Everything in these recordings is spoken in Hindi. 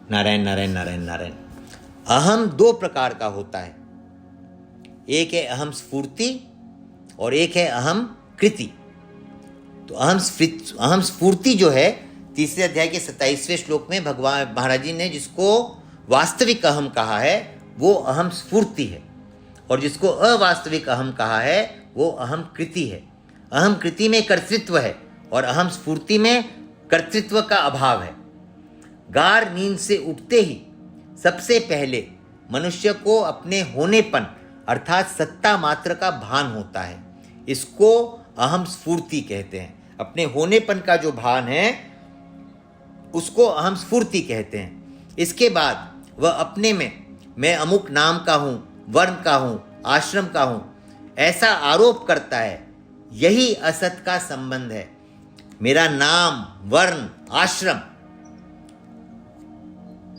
नारायण नारायण नारायण नारायण। अहम दो प्रकार का होता है, एक है अहम स्फूर्ति और एक है अहम कृति। तो अहम स्फूर्ति जो है तीसरे अध्याय के 27वें श्लोक में भगवान महाराज जी ने जिसको वास्तविक अहम कहा है वो अहम स्फूर्ति है, और जिसको अवास्तविक अहम कहा है वो अहम कृति है। अहम कृति में कर्तृत्व है और अहम स्फूर्ति में कर्तृत्व का अभाव है। गाढ़ नींद से उठते ही सबसे पहले मनुष्य को अपने होनेपन अर्थात सत्ता मात्र का भान होता है। इसको अहम स्फूर्ति कहते हैं। अपने होनेपन का जो भान है उसको अहम स्फूर्ति कहते हैं। इसके बाद वह अपने में मैं अमुक नाम का हूं, वर्ण का हूं, आश्रम का हूं, ऐसा आरोप करता है। यही असत का संबंध है। मेरा नाम, वर्ण, आश्रम।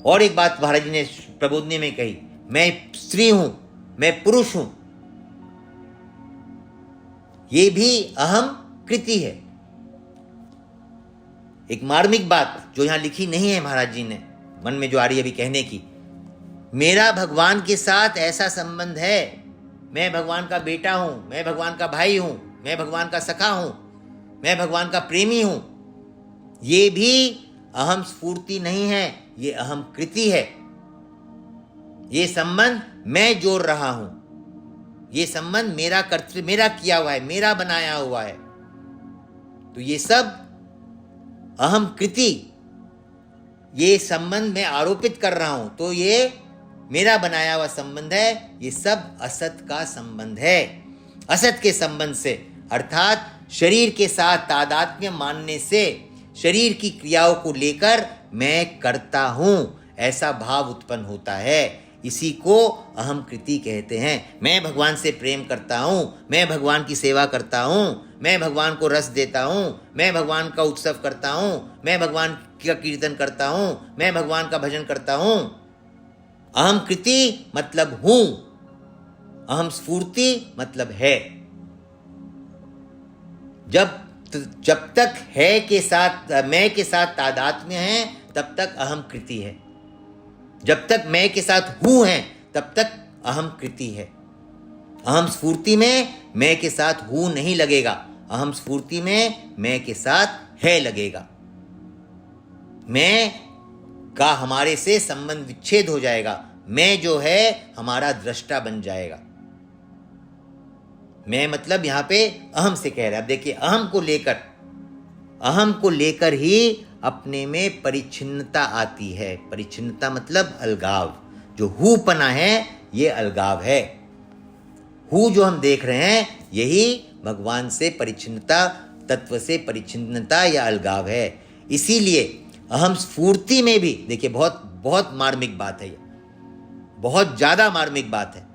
और एक बात महाराज जी ने प्रबोधनी में कही, मैं स्त्री हूं, मैं पुरुष हूं, ये भी अहम कृति है। एक मार्मिक बात जो यहां लिखी नहीं है महाराज जी ने, मन में जो आ रही है अभी कहने की, मेरा भगवान के साथ ऐसा संबंध है, मैं भगवान का बेटा हूं, मैं भगवान का भाई हूं, मैं भगवान का सखा हूं, मैं भगवान का प्रेमी हूं, ये भी अहम स्फूर्ति नहीं है, ये अहम कृति है। ये संबंध मैं जोड़ रहा हूं, ये संबंध मेरा कर्तव्य, मेरा किया हुआ है, मेरा बनाया हुआ है। तो ये सब अहम कृति, ये संबंध मैं आरोपित कर रहा हूं, तो ये मेरा बनाया हुआ संबंध है। ये सब असत का संबंध है। असत के संबंध से अर्थात शरीर के साथ तादात्म्य मानने से, शरीर की क्रियाओं को लेकर मैं करता हूं ऐसा भाव उत्पन्न होता है। इसी को अहम कृति कहते हैं। मैं भगवान से प्रेम करता हूं, मैं भगवान की सेवा करता हूं, मैं भगवान को रस देता हूं, मैं भगवान का उत्सव करता हूं, मैं भगवान का कीर्तन करता हूं, मैं भगवान का भजन करता हूं। अहम कृति मतलब हूं, अहम स्फूर्ति मतलब है। जब तक है के साथ, मैं के साथ तादात्म्य है, तब तक अहम कृति है। जब तक मैं के साथ हूं है तब तक अहम कृति है। अहम स्फूर्ति में मैं के साथ हूं नहीं लगेगा, अहम स्फूर्ति में मैं के साथ है लगेगा। मैं का हमारे से संबंध विच्छेद हो जाएगा, मैं जो है हमारा दृष्टा बन जाएगा। मैं मतलब यहां पे अहम से कह रहा है। अब देखिए, अहम को लेकर ही अपने में परिच्छिन्नता आती है। परिच्छिन्नता मतलब अलगाव। जो हूपना है ये अलगाव है। हूँ जो हम देख रहे हैं यही भगवान से परिच्छिन्नता, तत्व से परिच्छिन्नता या अलगाव है। इसीलिए अहम स्फूर्ति में भी देखिए, बहुत बहुत मार्मिक बात है, ये बहुत ज्यादा मार्मिक बात है।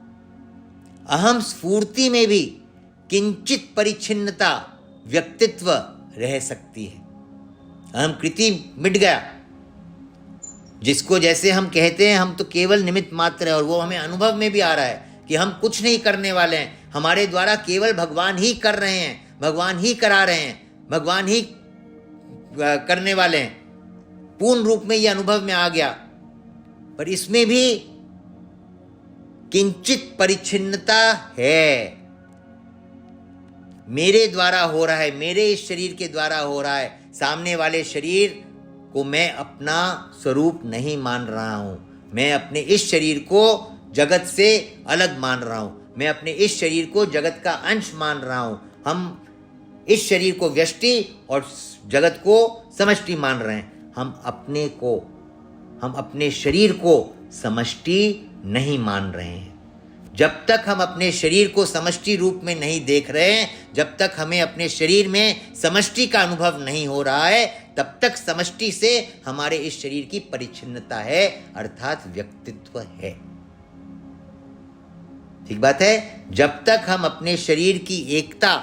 अहम स्फूर्ति में भी किंचित परिच्छिन्नता, व्यक्तित्व रह सकती है। अहम कृति मिट गया, जिसको जैसे हम कहते हैं हम तो केवल निमित्त मात्र है, और वो हमें अनुभव में भी आ रहा है कि हम कुछ नहीं करने वाले हैं, हमारे द्वारा केवल भगवान ही कर रहे हैं, भगवान ही करा रहे हैं, भगवान ही करने वाले हैं। पूर्ण रूप में ये अनुभव में आ गया, पर इसमें भी किंचित परिच्छिन्नता है। मेरे द्वारा हो रहा है, मेरे इस शरीर के द्वारा हो रहा है। सामने वाले शरीर को मैं अपना स्वरूप नहीं मान रहा हूं। मैं अपने इस शरीर को जगत से अलग मान रहा हूं। मैं अपने इस शरीर को जगत का अंश मान रहा हूं। हम इस शरीर को व्यष्टि और जगत को समष्टि मान रहे हैं। हम अपने शरीर को समष्टि नहीं मान रहे हैं। जब तक हम अपने शरीर को समष्टि रूप में नहीं देख रहे हैं, जब तक हमें अपने शरीर में समष्टि का अनुभव नहीं हो रहा है, तब तक समष्टि से हमारे इस शरीर की परिच्छिन्नता है, अर्थात व्यक्तित्व है। ठीक बात है। जब तक हम अपने शरीर की एकता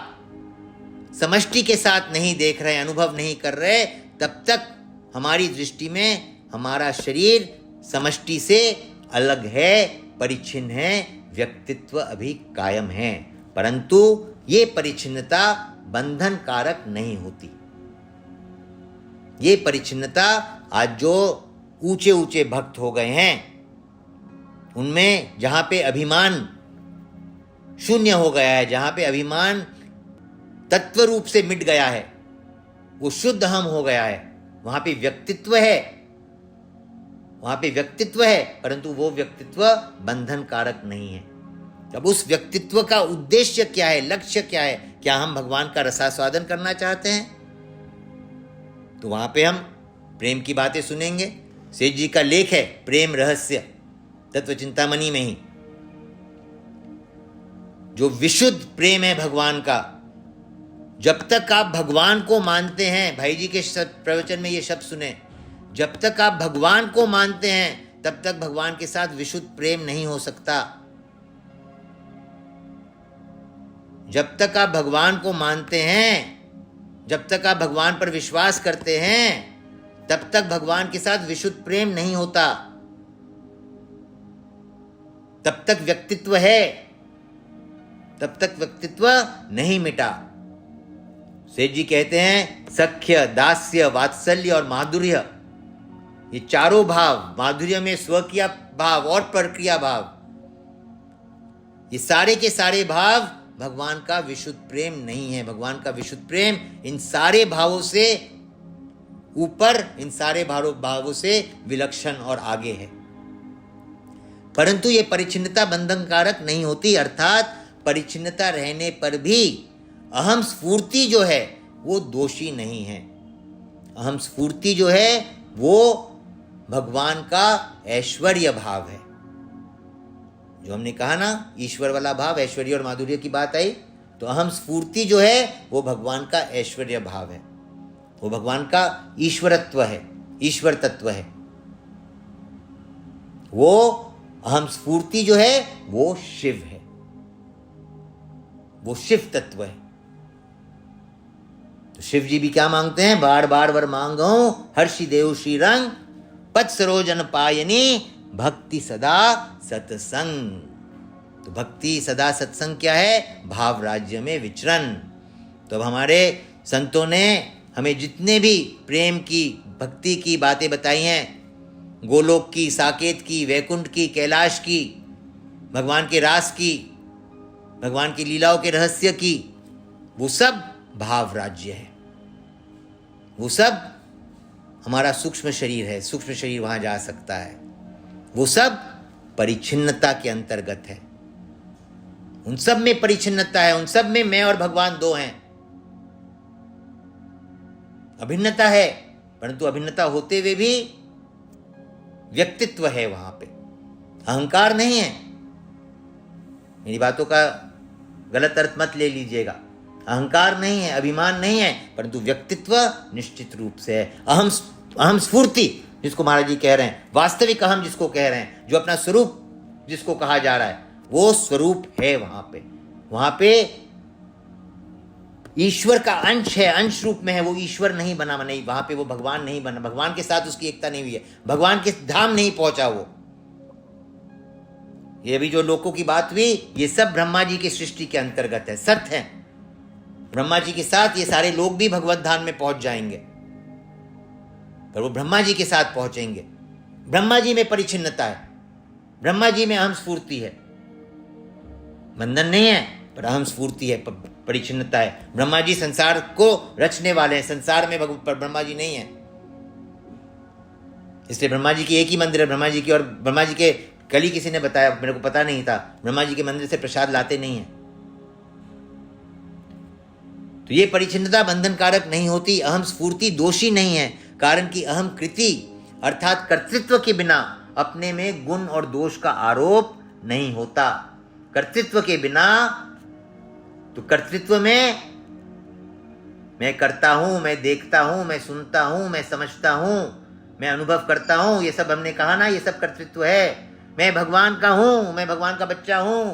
समष्टि के साथ नहीं देख रहे, अनुभव नहीं कर रहे, तब तक हमारी दृष्टि में हमारा शरीर समष्टि से अलग है, परिच्छिन्न है, व्यक्तित्व अभी कायम है। परंतु ये परिच्छिन्नता बंधन कारक नहीं होती। ये परिच्छिन्नता आज जो ऊंचे ऊंचे भक्त हो गए हैं, उनमें जहां पे अभिमान शून्य हो गया है, जहां पे अभिमान तत्व रूप से मिट गया है, वो शुद्ध हम हो गया है, वहां पे व्यक्तित्व है, वहां पे व्यक्तित्व है, परंतु वो व्यक्तित्व बंधन कारक नहीं है। अब उस व्यक्तित्व का उद्देश्य क्या है, लक्ष्य क्या है? क्या हम भगवान का रसास्वादन करना चाहते हैं? तो वहां पे हम प्रेम की बातें सुनेंगे। सेठ जी का लेख है प्रेम रहस्य, तत्व चिंतामणि में ही। जो विशुद्ध प्रेम है भगवान का, जब तक आप भगवान को मानते हैं, भाई जी के प्रवचन में ये शब्द सुने, जब तक आप भगवान को मानते हैं तब तक भगवान के साथ विशुद्ध प्रेम नहीं हो सकता। जब तक आप भगवान को मानते हैं, जब तक आप भगवान पर विश्वास करते हैं, तब तक भगवान के साथ विशुद्ध प्रेम नहीं होता। तब तक व्यक्तित्व है, तब तक व्यक्तित्व नहीं मिटा। सेठ जी कहते हैं सख्य, दास्य, वात्सल्य और माधुर्य, ये चारों भाव, माधुर्य में स्वकीय भाव और प्रक्रिया भाव, ये सारे के सारे भाव भगवान का विशुद्ध प्रेम नहीं है। भगवान का विशुद्ध प्रेम इन सारे भावों से ऊपर, इन सारे भावों से विलक्षण और आगे है। परंतु ये परिच्छिन्नता बंधनकारक नहीं होती, अर्थात परिच्छिन्नता रहने पर भी अहम स्फूर्ति जो है वो दोषी नहीं है। अहम स्फूर्ति जो है वो भगवान का ऐश्वर्य भाव है। जो हमने कहा ना, ईश्वर वाला भाव, ऐश्वर्य और माधुर्य की बात आई, तो अहम स्फूर्ति जो है वो भगवान का ऐश्वर्य भाव है, वो भगवान का ईश्वरत्व है, ईश्वर तत्व है। वो अहम स्फूर्ति जो है वो शिव है, वो शिव तत्व है। तो शिव जी भी क्या मांगते हैं? बार बार वर मांगो हर्षि देव श्री रंग, पद सरोजन पायनी, भक्ति सदा सत्संग। तो भक्ति सदा सत्संग क्या है? भाव राज्य में विचरण। तो अब हमारे संतों ने हमें जितने भी प्रेम की, भक्ति की बातें बताई हैं, गोलोक की, साकेत की, वैकुंठ की, कैलाश की, भगवान के रास की, भगवान की लीलाओं के रहस्य की, वो सब भाव राज्य है। वो सब हमारा सूक्ष्म शरीर है, सूक्ष्म शरीर वहां जा सकता है। वो सब परिच्छिन्नता के अंतर्गत है। उन सब में परिच्छिन्नता है, उन सब में मैं और भगवान दो हैं। अभिन्नता है, परंतु अभिन्नता होते हुए भी व्यक्तित्व है वहां पे, अहंकार नहीं है। मेरी बातों का गलत अर्थ मत ले लीजिएगा। अहंकार नहीं है, अभिमान नहीं है, परंतु व्यक्तित्व निश्चित रूप से है। अहम स्फूर्ति जिसको महाराज जी कह रहे हैं, वास्तविक अहम जिसको कह रहे हैं, जो अपना स्वरूप जिसको कहा जा रहा है, वो स्वरूप है वहां पे। वहां पे ईश्वर का अंश है, अंश रूप में है। वो ईश्वर नहीं बना, नहीं, वहां पे वो भगवान नहीं बना, भगवान के साथ उसकी एकता नहीं हुई है, भगवान के धाम नहीं पहुंचा वो। ये भी जो लोकों की बात हुई, ये सब ब्रह्मा जी की सृष्टि के अंतर्गत है, सत्य है। ब्रह्मा जी के साथ ये सारे लोग भी भगवत धाम में पहुंच जाएंगे, पर वो ब्रह्मा जी के साथ पहुंचेंगे। ब्रह्मा जी में परिच्छिन्नता है, ब्रह्मा जी में अहम स्फूर्ति है, बंधन नहीं है पर अहम स्फूर्ति है, परिच्छिन्नता है। ब्रह्मा जी संसार को रचने वाले हैं, संसार में पर ब्रह्मा जी नहीं है। इसलिए ब्रह्मा जी की एक ही मंदिर है, ब्रह्मा जी की। और ब्रह्मा जी के, कल ही किसी ने बताया, मेरे को पता नहीं था, ब्रह्मा जी के मंदिर से प्रसाद लाते नहीं है। तो ये परिच्छिन्नता बंधन कारक नहीं होती। अहम स्फूर्ति दोषी नहीं है, कारण कि अहम कृति अर्थात कर्तृत्व के बिना अपने में गुण और दोष का आरोप नहीं होता। कर्तृत्व के बिना, तो कर्तृत्व में मैं करता हूं, मैं देखता हूं, मैं सुनता हूं, मैं समझता हूं, मैं अनुभव करता हूं, ये सब हमने कहा ना, ये सब कर्तृत्व है। मैं भगवान का हूं, मैं भगवान का बच्चा हूं,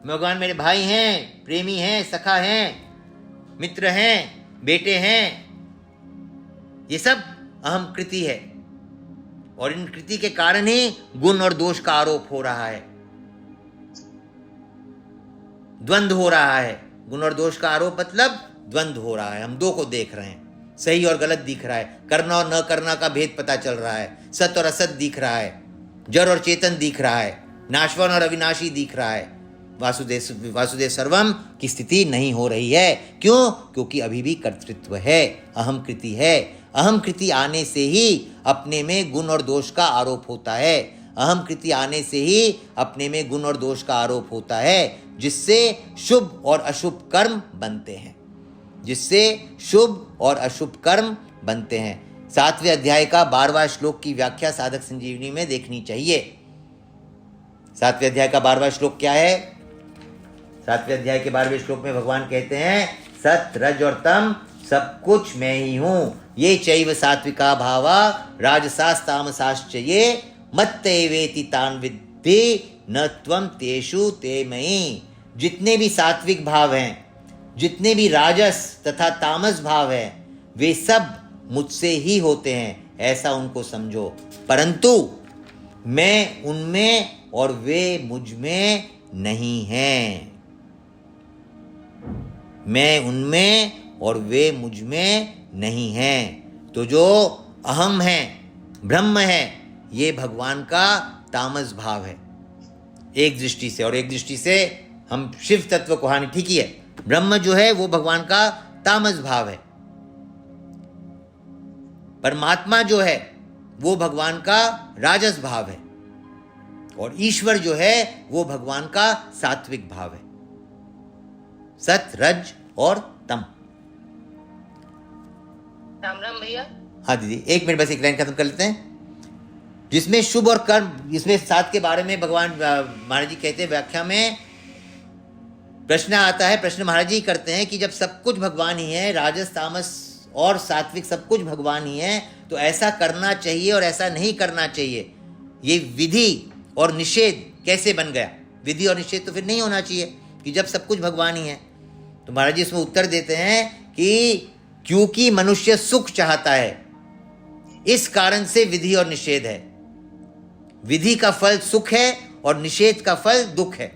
भगवान मेरे भाई हैं, प्रेमी हैं, सखा हैं, मित्र हैं, बेटे हैं। ये सब अहम कृति है, और इन कृति के कारण ही गुण और दोष का आरोप हो रहा है, द्वंद्व हो रहा है। गुण और दोष का आरोप मतलब द्वंद्व हो रहा है, हम दो को देख रहे हैं। सही और गलत दिख रहा है, करना और न करना का भेद पता चल रहा है, सत और असत दिख रहा है, जड़ और चेतन दिख रहा है, नाशवान और अविनाशी दिख रहा है। वासुदेव सर्वम की स्थिति नहीं हो रही है। क्यों? क्योंकि अभी भी कर्तृत्व है, अहम कृति है। अहम कृति आने से ही अपने में गुण और दोष का आरोप होता है। अहम कृति आने से ही अपने में गुण और दोष का आरोप होता है, जिससे शुभ और अशुभ कर्म बनते हैं, जिससे शुभ और अशुभ कर्म बनते हैं। 7वें अध्याय का 12वां श्लोक की व्याख्या साधक संजीवनी में देखनी चाहिए। 7वें अध्याय का 12वां श्लोक क्या है? 7वें अध्याय के 12वें श्लोक में भगवान कहते हैं, सत रज और तम सब कुछ मैं ही हूं। ये चैव सात्विका भावा राजसास तामसाश्च ये मत्तैवेति तान विद्धि न त्वं तेषु ते मयि। जितने भी सात्विक भाव हैं, जितने भी राजस तथा तामस भाव हैं, वे सब मुझसे ही होते हैं, ऐसा उनको समझो। परंतु मैं उनमें और वे मुझ में नहीं हैं। मैं उनमें और वे मुझ में नहीं हैं। तो जो अहम है, ब्रह्म है, ये भगवान का तामस भाव है एक दृष्टि से। और एक दृष्टि से हम शिव तत्व को, हानि ठीक ही है, ब्रह्म जो है वो भगवान का तामस भाव है। परमात्मा जो है वो भगवान का राजस भाव है, और ईश्वर जो है वो भगवान का सात्विक भाव है, सत रज और तम। राम राम भैया। हाँ दीदी, एक मिनट बस एक लाइन खत्म कर लेते हैं। जिसमें शुभ और कर्म, इसमें 7 के बारे में भगवान महाराज जी कहते हैं, व्याख्या में प्रश्न आता है, प्रश्न महाराज जी करते हैं कि जब सब कुछ भगवान ही है, राजस तामस और सात्विक सब कुछ भगवान ही है, तो ऐसा करना चाहिए और ऐसा नहीं करना चाहिए, ये विधि और निषेध कैसे बन गया? विधि और निषेध तो फिर नहीं होना चाहिए कि जब सब कुछ भगवान ही है। तो महाराज जी इसमें उत्तर देते हैं कि क्योंकि मनुष्य सुख चाहता है, इस कारण से विधि और निषेध है। विधि का फल सुख है और निषेध का फल दुख है।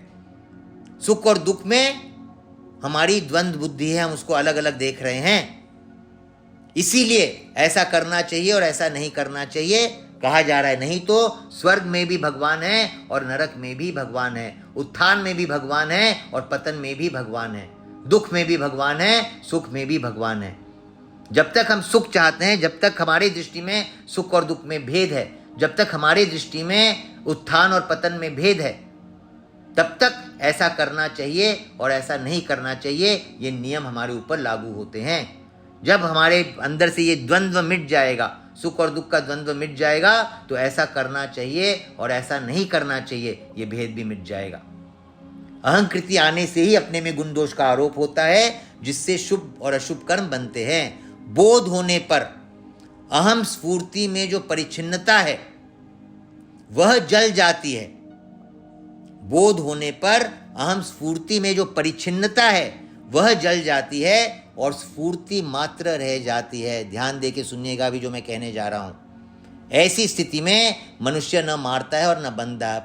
सुख और दुख में हमारी द्वंद्व बुद्धि है, हम उसको अलग अलग देख रहे हैं। इसीलिए ऐसा करना चाहिए और ऐसा नहीं करना चाहिए कहा जा रहा है। नहीं तो स्वर्ग में भी भगवान है और नरक में भी भगवान है, उत्थान में भी भगवान है और पतन में भी भगवान है, दुख में भी भगवान है, सुख में भी भगवान है। जब तक हम सुख चाहते हैं, जब तक हमारी दृष्टि में सुख और दुख में भेद है, जब तक हमारी दृष्टि में उत्थान और पतन में भेद है, तब तक ऐसा करना चाहिए और ऐसा नहीं करना चाहिए, ये नियम हमारे ऊपर लागू होते हैं। जब हमारे अंदर से ये द्वंद्व मिट जाएगा, सुख और दुख का द्वंद्व मिट जाएगा, तो ऐसा करना चाहिए और ऐसा नहीं करना चाहिए, ये भेद भी मिट जाएगा। अहंकृति आने से ही अपने में गुण दोष का आरोप होता है, जिससे शुभ और अशुभ कर्म बनते हैं। बोध होने पर अहम स्फूर्ति में जो परिच्छिन्नता है वह जल जाती है। बोध होने पर अहम स्फूर्ति में जो परिच्छिन्नता है वह जल जाती है और स्फूर्ति मात्र रह जाती है। ध्यान दे के सुनिएगा भी जो मैं कहने जा रहा हूं। ऐसी स्थिति में मनुष्य न मारता है और न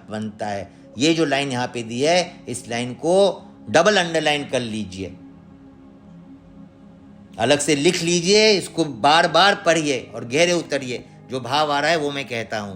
बनता है। ये जो लाइन यहां पे दी है, इस लाइन को डबल अंडरलाइन कर लीजिए, अलग से लिख लीजिए, इसको बार बार पढ़िए और गहरे उतरिए। जो भाव आ रहा है वो मैं कहता हूं।